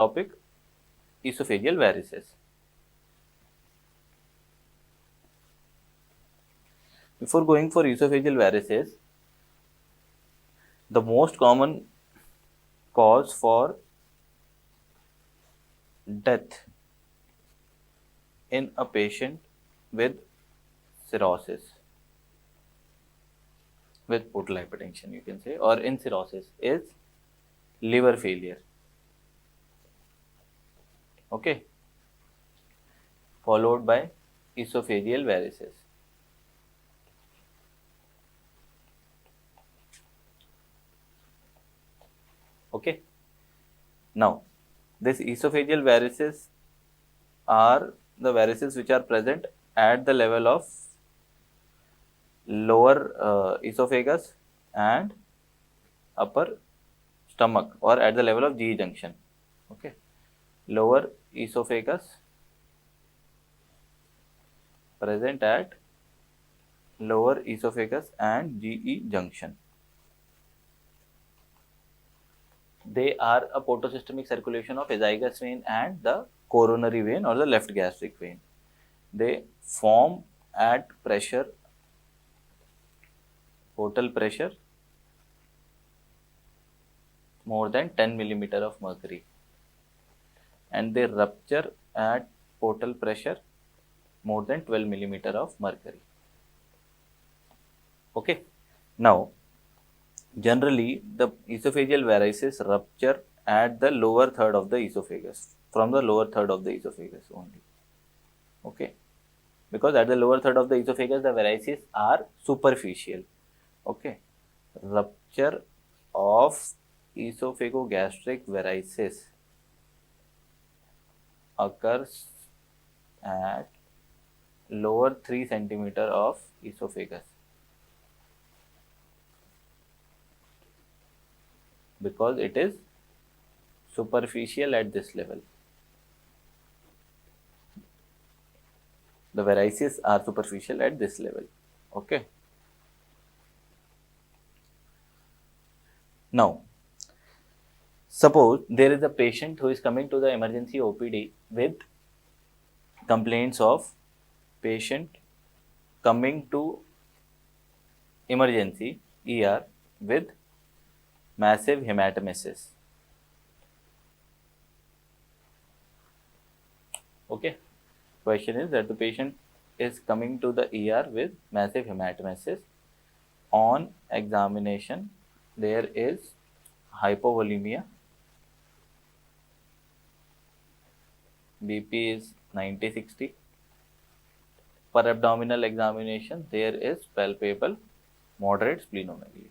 topic, esophageal varices. Before going for esophageal varices, the most common cause for death in a patient with cirrhosis, with portal hypertension you can say, or in cirrhosis, is liver failure. Okay, followed by esophageal varices. Okay, now this esophageal varices are the varices which are present at the level of lower esophagus and upper stomach, or at the level of GE junction. Okay, lower esophagus present at lower esophagus and GE junction. They are a portosystemic circulation of azygous vein and the coronary vein or the left gastric vein. They form at pressure, portal pressure more than 10 millimeter of mercury, and they rupture at portal pressure more than 12 millimeter of mercury. Okay, now generally the esophageal varices rupture at the lower third of the esophagus, from the lower third of the esophagus only. Okay, because at the lower third of the esophagus the varices are superficial. Okay, rupture of esophagogastric varices occurs at lower 3 centimeter of esophagus, because it is superficial at this level. The varices are superficial at this level. Okay. Now, suppose there is a patient who is coming to the emergency OPD with complaints of patient coming to emergency ER with massive hematemesis. Okay, question is that the patient is coming to the ER with massive hematemesis. On examination, there is hypovolemia, BP is 90/60. Per abdominal examination, there is palpable moderate splenomegaly.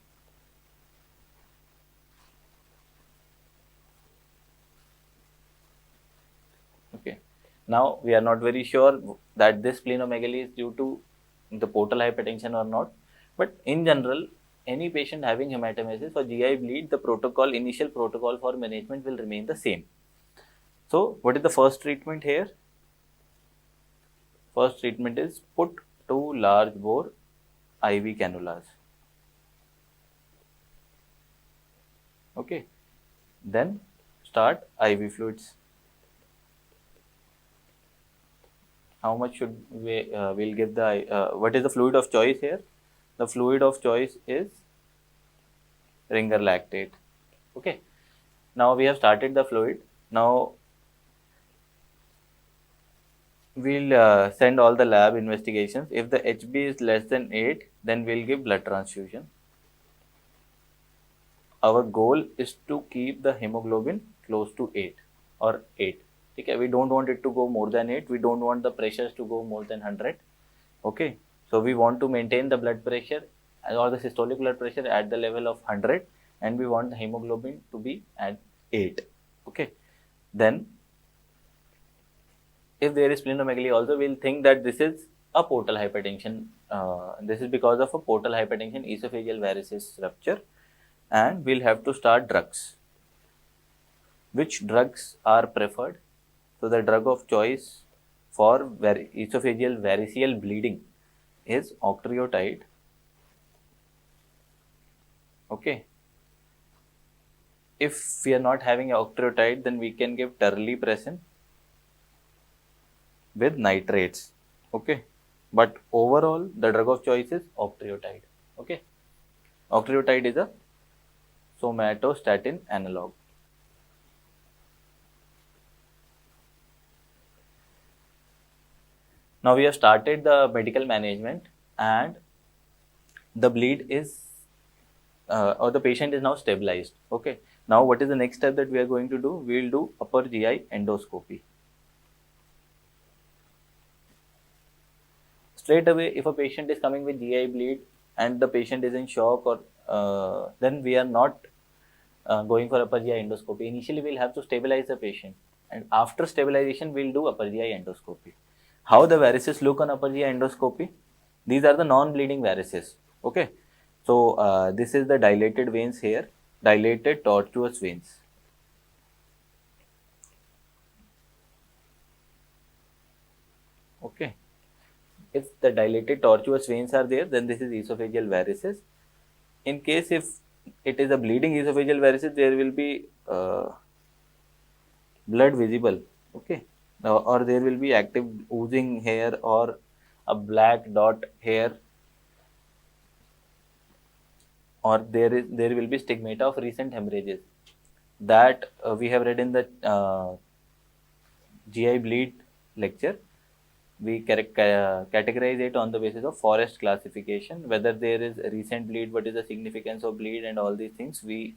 Okay, now we are not very sure that this splenomegaly is due to the portal hypertension or not, but in general, any patient having hematemesis or GI bleed, the initial protocol for management will remain the same. So, what is the first treatment here? First treatment is put 2 large bore IV cannulas. Okay, then start IV fluids. How much should we will give the what is the fluid of choice here? The fluid of choice is ringer lactate. Okay, now we have started the fluid. Now we'll send all the lab investigations. If the HB is less than 8, then we'll give blood transfusion. Our goal is to keep the hemoglobin close to 8 or 8. Okay, we don't want it to go more than 8. We don't want the pressures to go more than 100. Okay, so we want to maintain the blood pressure or the systolic blood pressure at the level of 100, and we want the hemoglobin to be at 8. Okay, then if there is splenomegaly also, we'll think that this is a portal hypertension. This is because of a portal hypertension, esophageal varices rupture, and we'll have to start drugs. Which drugs are preferred? So the drug of choice for esophageal variceal bleeding is octreotide. Okay, if we are not having octreotide, then we can give terlipressin with nitrates. Okay, but overall the drug of choice is octreotide. Okay, octreotide is a somatostatin analog. Now we have started the medical management, and the bleed is or the patient is now stabilized. Okay, now what is the next step that we are going to do? We will do upper GI endoscopy. Straight away, if a patient is coming with GI bleed and the patient is in shock, or then we are not going for upper GI endoscopy. Initially, we'll have to stabilize the patient, and after stabilization, we'll do upper GI endoscopy. How the varices look on upper GI endoscopy? These are the non-bleeding varices. Okay, so this is the dilated veins here, dilated tortuous veins. Okay, if the dilated tortuous veins are there, then this is esophageal varices. In case if it is a bleeding esophageal varices, there will be blood visible. Okay, or there will be active oozing here or a black dot here, or there will be stigmata of recent hemorrhages that we have read in the GI bleed lecture. We categorize it on the basis of Forest classification, whether there is a recent bleed, what is the significance of bleed, and all these things we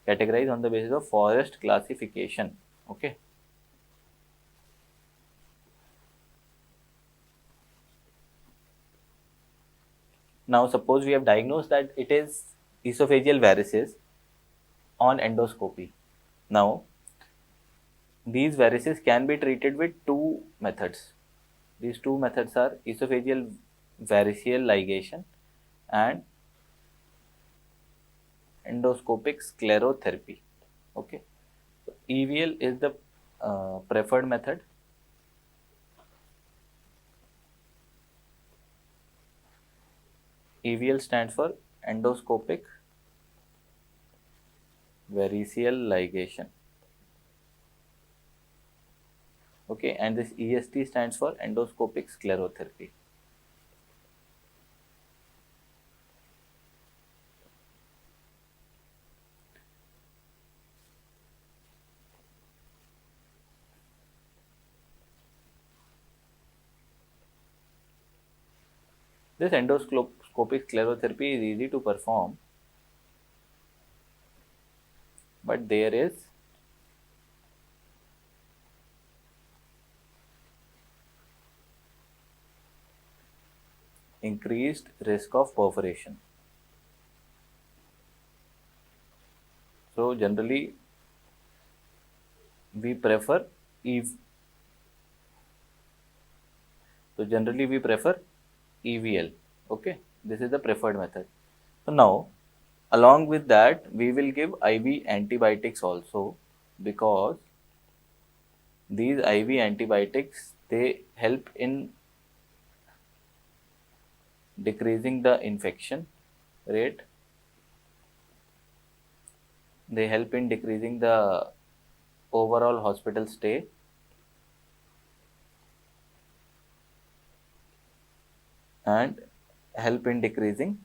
categorize on the basis of Forest classification. Okay. Now suppose we have diagnosed that it is esophageal varices on endoscopy. Now these varices can be treated with two methods. These two methods are esophageal variceal ligation and endoscopic sclerotherapy. Okay, so EVL is the preferred method. EVL stands for endoscopic variceal ligation. Okay, and this EST stands for endoscopic sclerotherapy. This endoscopic sclerotherapy is easy to perform, but there is increased risk of perforation. So generally we prefer EVL. Okay, this is the preferred method. So now, along with that, we will give IV antibiotics also, because these IV antibiotics, they help in decreasing the infection rate. They help in decreasing the overall hospital stay. And help in decreasing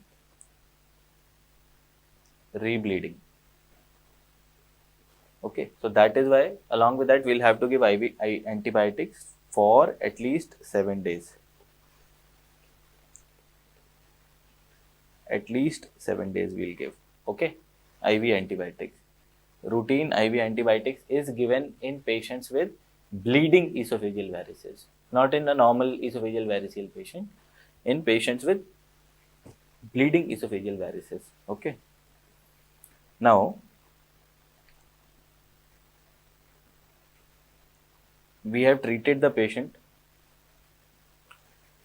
rebleeding. Okay, so that is why along with that we'll have to give IV antibiotics for at least 7 days. At least 7 days we'll give. Okay, IV antibiotics. Routine IV antibiotics is given in patients with bleeding esophageal varices, not in a normal esophageal variceal patient, in patients with bleeding esophageal varices. Okay. Now, we have treated the patient.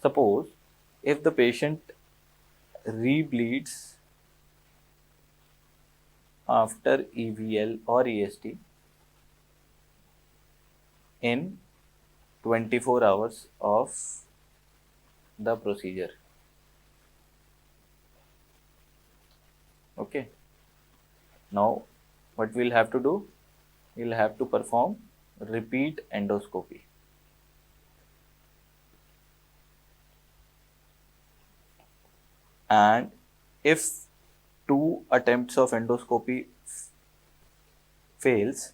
Suppose if the patient rebleeds after EVL or EST in 24 hours of the procedure. Okay. Now, what we'll have to do? We'll have to perform repeat endoscopy. And if 2 attempts of endoscopy fails,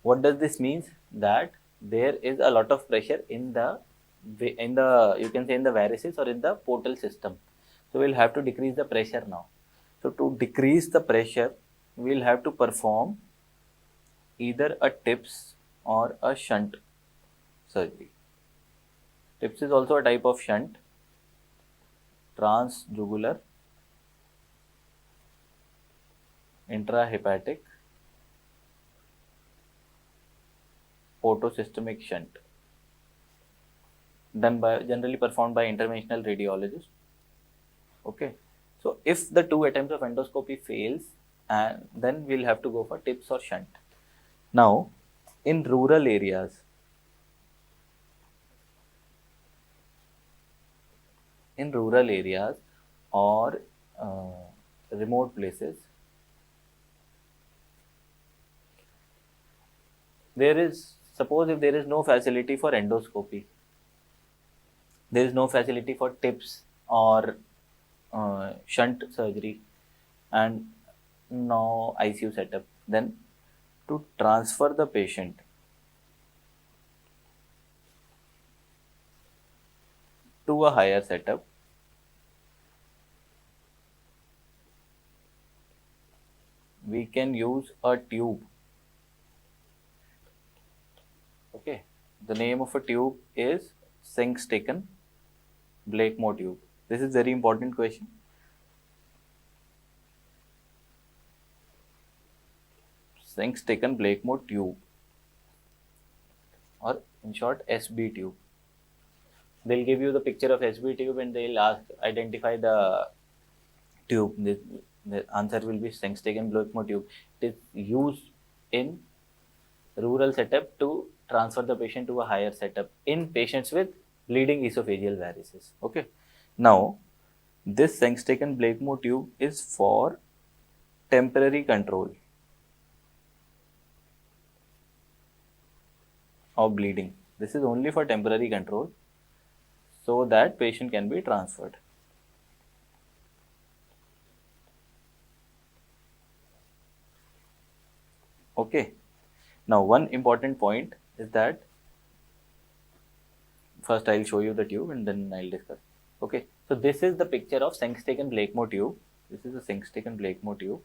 what does this mean? That there is a lot of pressure in the you can say in the varices or in the portal system. So we'll have to decrease the pressure now. So to decrease the pressure, we'll have to perform either a TIPS or a shunt surgery. TIPS is also a type of shunt, transjugular intrahepatic portosystemic shunt, generally performed by interventional radiologist. Okay, so if the 2 attempts of endoscopy fails, and then we'll have to go for TIPS or shunt. Now, in rural areas, or remote places, suppose if there is no facility for endoscopy, there is no facility for TIPS or shunt surgery, and no ICU setup, then to transfer the patient to a higher setup, we can use a tube. Okay, the name of a tube is Sengstaken Blakemore tube. This is very important question. Sengstaken Blakemore tube, or in short SB tube. They'll give you the picture of SB tube and they'll identify the tube. The answer will be Sengstaken Blakemore tube. It is used in rural setup to transfer the patient to a higher setup in patients with bleeding esophageal varices. Okay. Now, this Sengstaken Blakemore tube is for temporary control of bleeding. This is only for temporary control so that patient can be transferred. Okay. Now, one important point is that first I'll show you the tube and then I'll discuss. Okay. So this is the picture of Sengstaken Blakemore tube. This is a Sengstaken Blakemore tube.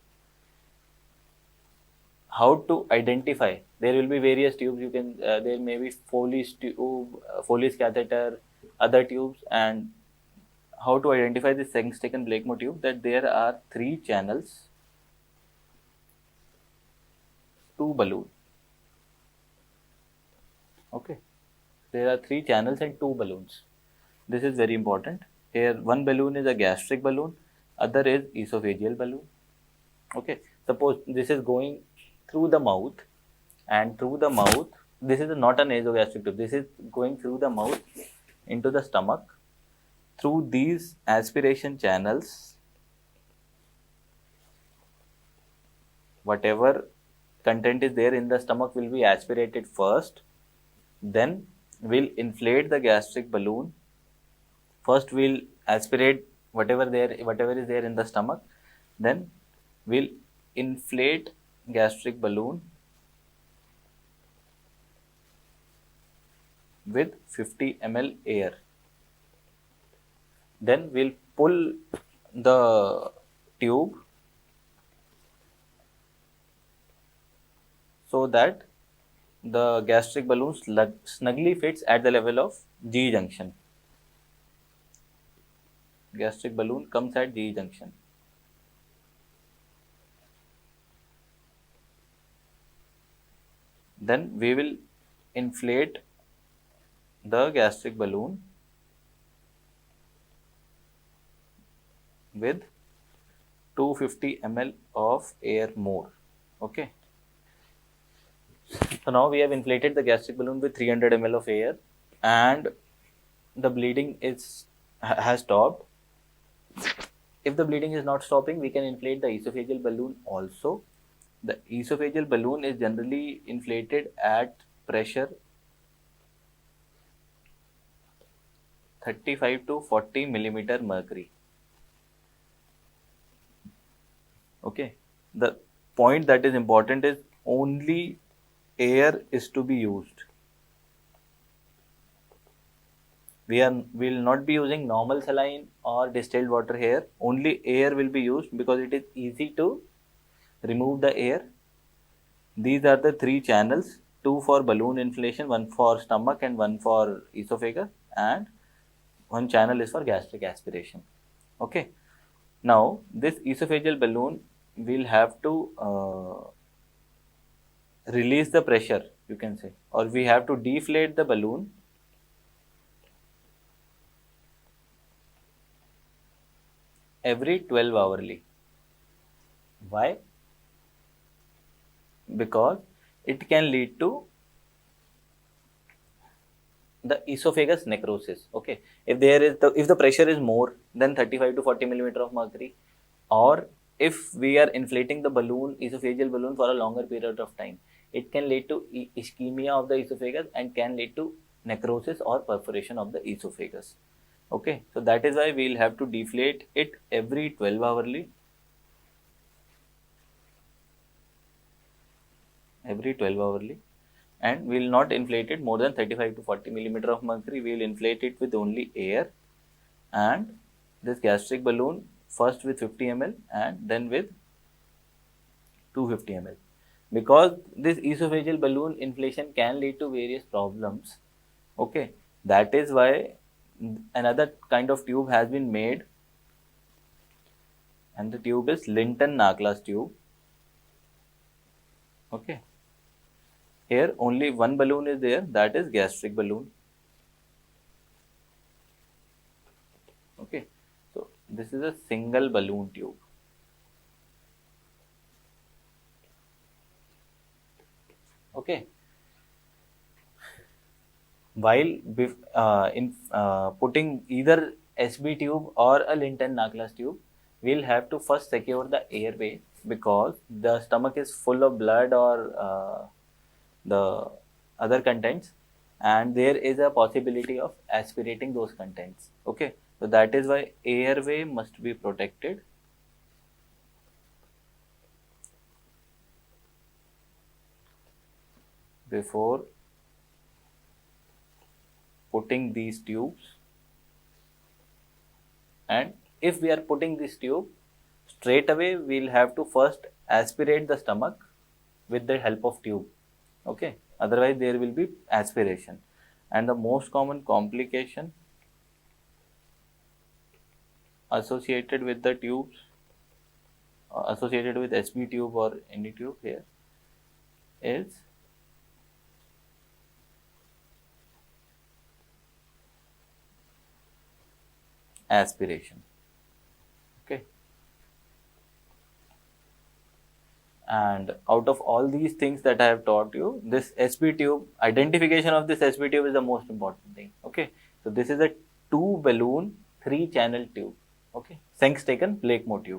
How to identify? There will be various tubes. You can there may be Foley's tube, Foley's catheter, other tubes, and how to identify this Sengstaken Blakemore tube? That there are 3 channels, 2 balloons. Okay, there are 3 channels and 2 balloons. This is very important. Here, one balloon is a gastric balloon, other is esophageal balloon. Okay, suppose this is going through the mouth, and through the mouth, this is not an nasogastric tube. This is going through the mouth into the stomach. Through these aspiration channels, whatever content is there in the stomach will be aspirated first. Then we'll inflate the gastric balloon. First we'll aspirate whatever is there in the stomach. Then we'll inflate gastric balloon with 50 ml air. Then we'll pull the tube so that the gastric balloon snugly fits at the level of G junction. Gastric balloon comes at G junction. Then we will inflate the gastric balloon with 250 ml of air more. Okay. So now we have inflated the gastric balloon with 300 ml of air, and the bleeding is has stopped. If the bleeding is not stopping, we can inflate the esophageal balloon also. The esophageal balloon is generally inflated at pressure 35 to 40 millimeter mercury. Okay. The point that is important is only air is to be used. We will not be using normal saline or distilled water here. Only air will be used because it is easy to remove the air. These are the three channels, two for balloon inflation, one for stomach and one for esophagus, and one channel is for gastric aspiration. Okay. Now this esophageal balloon will have to release the pressure, you can say, or we have to deflate the balloon every 12 hourly. Why? Because it can lead to the esophagus necrosis. Okay, if the pressure is more than 35 to 40 millimeter of mercury, or if we are inflating the balloon, esophageal balloon, for a longer period of time, it can lead to ischemia of the esophagus and can lead to necrosis or perforation of the esophagus. Okay, so that is why we will have to deflate it every 12 hourly. And we will not inflate it more than 35 to 40 millimeter of mercury. We will inflate it with only air, and this gastric balloon first with 50 ml and then with 250 ml. Because this esophageal balloon inflation can lead to various problems. Okay, that is why another kind of tube has been made, and the tube is Linton Nachlas tube. Okay, here only one balloon is there, that is gastric balloon. Okay, so this is a single balloon tube. Okay, while putting either SB tube or a Linton Nachlas tube, we'll have to first secure the airway, because the stomach is full of blood or the other contents, and there is a possibility of aspirating those contents. Okay, so that is why airway must be protected. Before putting these tubes, and if we are putting this tube, straight away we'll have to first aspirate the stomach with the help of tube. Okay, otherwise there will be aspiration. And the most common complication associated with the tubes, associated with SB tube or any tube here, is aspiration. Okay, and out of all these things that I have taught you, this SB tube, identification of this SB tube is the most important thing. Okay, so this is a 2 balloon 3 channel tube. Okay, Seng's taken Blakemore tube.